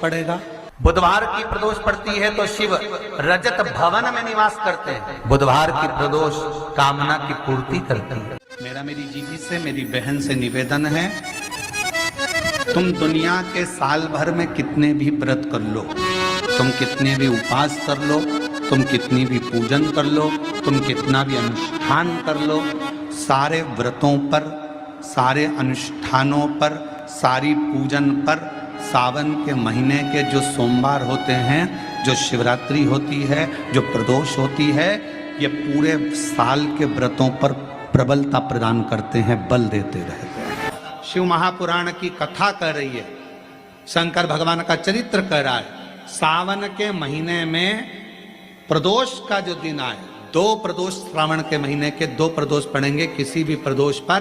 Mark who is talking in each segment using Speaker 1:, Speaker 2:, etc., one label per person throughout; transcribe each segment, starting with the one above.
Speaker 1: पड़ेगा। बुधवार की प्रदोष पड़ती है तो शिव रजत भवन में निवास करते हैं। बुधवार की प्रदोष कामना की पूर्ति करती है। मेरा मेरी जीजी से, मेरी बहन से निवेदन है, तुम दुनिया के साल भर में कितने भी व्रत कर लो, तुम कितने भी उपास कर लो, तुम कितनी भी पूजन कर लो, तुम कितना भी अनुष्ठान कर लो, सारे व्रतों पर, सारे अनुष्ठानों पर, सारी पूजन पर सावन के महीने के जो सोमवार होते हैं, जो शिवरात्रि होती है, जो प्रदोष होती है, ये पूरे साल के व्रतों पर प्रबलता प्रदान करते हैं, बल देते रहते हैं। शिव महापुराण की कथा कह रही है, शंकर भगवान का चरित्र कह रहा है। सावन के महीने में प्रदोष का जो दिन आए, 2 प्रदोष, श्रावण के महीने के 2 प्रदोष पड़ेंगे। किसी भी प्रदोष पर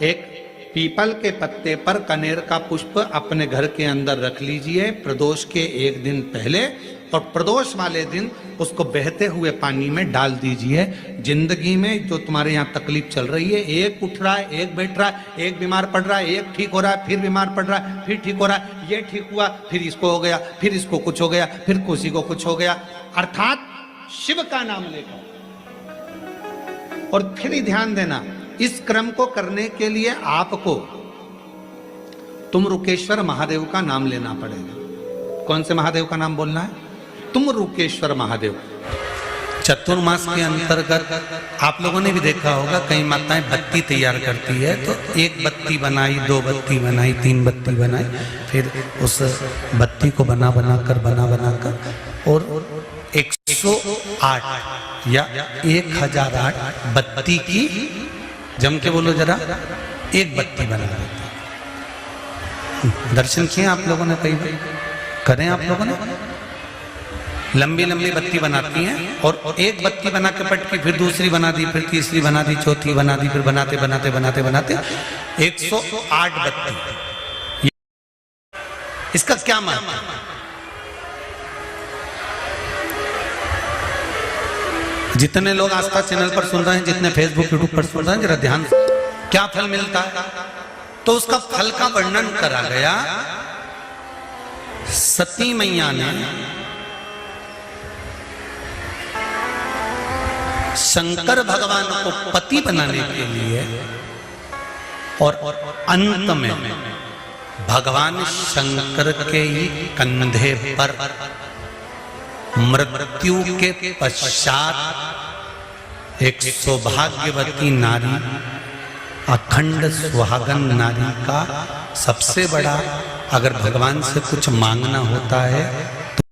Speaker 1: एक पीपल के पत्ते पर कनेर का पुष्प अपने घर के अंदर रख लीजिए प्रदोष के एक दिन पहले, और प्रदोष वाले दिन उसको बहते हुए पानी में डाल दीजिए। जिंदगी में जो तुम्हारे यहाँ तकलीफ चल रही है, एक उठ रहा है, एक बैठ रहा है, एक बीमार पड़ रहा है, एक ठीक हो रहा है, फिर बीमार पड़ रहा है, फिर ठीक हो रहा है, ये ठीक हुआ, फिर इसको हो गया, फिर इसको कुछ हो गया, फिर किसी को कुछ हो गया, अर्थात शिव का नाम लेकर। और फिर ध्यान देना, इस क्रम को करने के लिए आपको तुम रुकेश्वर महादेव का नाम लेना पड़ेगा। कौन से महादेव का नाम बोलना है? तुम रुकेश्वर महादेव। चतुर्मास के अंतर्गत आप लोगों ने भी देखा होगा, कई माताएं बत्ती तैयार करती है, तो 1 बत्ती बनाई, 2 बत्ती बनाई, 3 बत्ती बनाई, फिर उस बत्ती को बना कर और 108 या 1008 बत्ती की, जम के बोलो जरा, 1 बत्ती बना देते। दर्शन किए आप लोगों ने, कई करें आप लोगों ने? लंबी लंबी बत्ती बनाती हैं और 1 बत्ती बना के पटकी, फिर दूसरी बना दी, फिर तीसरी बना दी, चौथी बना दी, फिर बनाते 108 बत्ती। इसका क्या मतलब? जितने लोग आस्था चैनल पर सुन रहे हैं, जितने फेसबुक यूट्यूब पर सुन रहे हैं, जरा ध्यान, क्या फल मिलता है? तो उसका फल का वर्णन करा गया। सती मैया ने शंकर भगवान को पति बनाने के लिए और अंत में भगवान शंकर के ही कंधे पर मृत्यु के पश्चात एक सौभाग्यवती नारी, अखंड सुहागन नारी का सबसे बड़ा, अगर भगवान से कुछ मांगना होता है